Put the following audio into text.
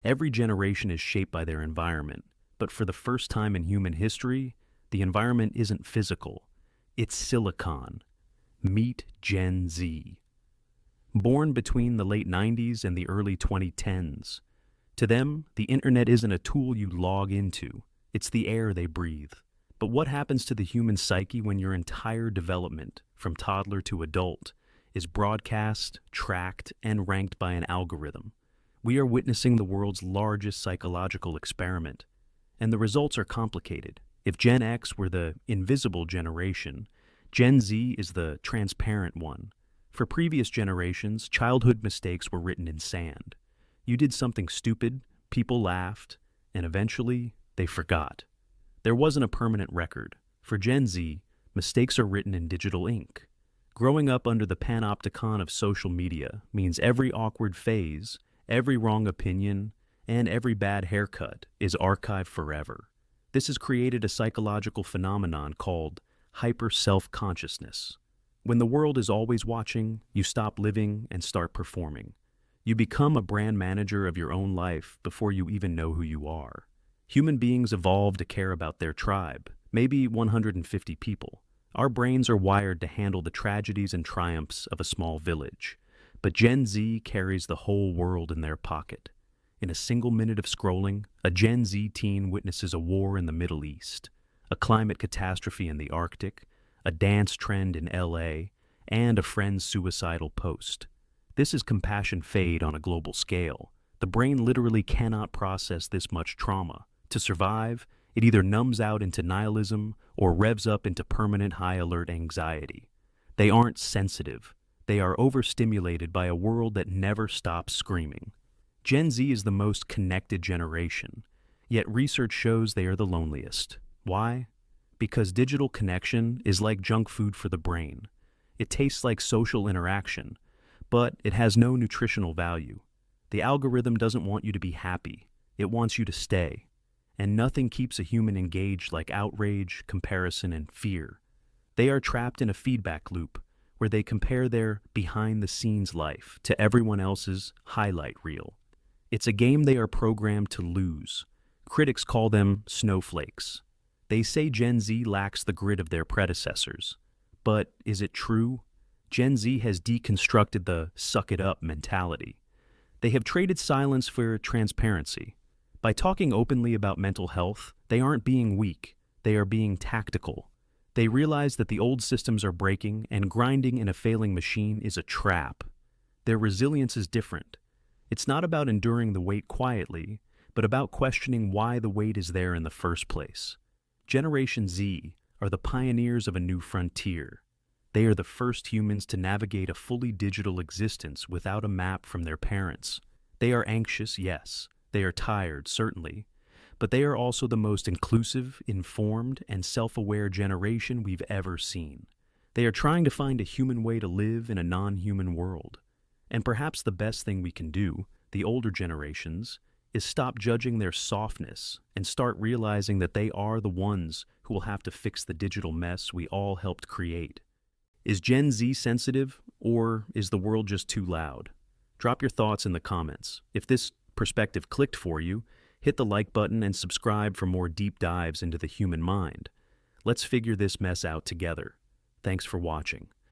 Every generation is shaped by their environment, but for the first time in human history, the environment isn't physical, it's silicon. Meet Gen Z. Born between the late 90s and the early 2010s. To them, the internet isn't a tool you log into, it's the air they breathe. But what happens to the human psyche when your entire development, from toddler to adult, is broadcast, tracked, and ranked by an algorithm? We are witnessing the world's largest psychological experiment, and the results are complicated. If Gen X were the invisible generation, Gen Z is the transparent one. For previous generations, childhood mistakes were written in sand. You did something stupid, people laughed, and eventually they forgot. There wasn't a permanent record. For Gen Z, mistakes are written in digital ink. Growing up under the panopticon of social media means every awkward phase, every wrong opinion, and every bad haircut is archived forever. This has created a psychological phenomenon called hyper-self-consciousness. When the world is always watching, you stop living and start performing. You become a brand manager of your own life before you even know who you are. Human beings evolved to care about their tribe, maybe 150 people. Our brains are wired to handle the tragedies and triumphs of a small village. But Gen Z carries the whole world in their pocket. In a single minute of scrolling, a Gen Z teen witnesses a war in the Middle East, a climate catastrophe in the Arctic, a dance trend in LA, and a friend's suicidal post. This is compassion fade on a global scale. The brain literally cannot process this much trauma. To survive, it either numbs out into nihilism or revs up into permanent high-alert anxiety. They aren't sensitive. They are overstimulated by a world that never stops screaming. Gen Z is the most connected generation, yet research shows they are the loneliest. Why? Because digital connection is like junk food for the brain. It tastes like social interaction, but it has no nutritional value. The algorithm doesn't want you to be happy. It wants you to stay. And nothing keeps a human engaged like outrage, comparison, and fear. They are trapped in a feedback loop where they compare their behind-the-scenes life to everyone else's highlight reel. It's a game they are programmed to lose. Critics call them snowflakes. They say Gen Z lacks the grit of their predecessors. But is it true? Gen Z has deconstructed the suck-it-up mentality. They have traded silence for transparency. By talking openly about mental health, they aren't being weak, they are being tactical. They realize that the old systems are breaking and grinding in a failing machine is a trap. Their resilience is different. It's not about enduring the weight quietly, but about questioning why the weight is there in the first place. Generation Z are the pioneers of a new frontier. They are the first humans to navigate a fully digital existence without a map from their parents. They are anxious, yes. They are tired, certainly. But they are also the most inclusive, informed, and self-aware generation we've ever seen. They are trying to find a human way to live in a non-human world. And perhaps the best thing we can do, the older generations, is stop judging their softness and start realizing that they are the ones who will have to fix the digital mess we all helped create. Is Gen Z sensitive, or is the world just too loud? Drop your thoughts in the comments. If this perspective clicked for you, hit the like button and subscribe for more deep dives into the human mind. Let's figure this mess out together. Thanks for watching.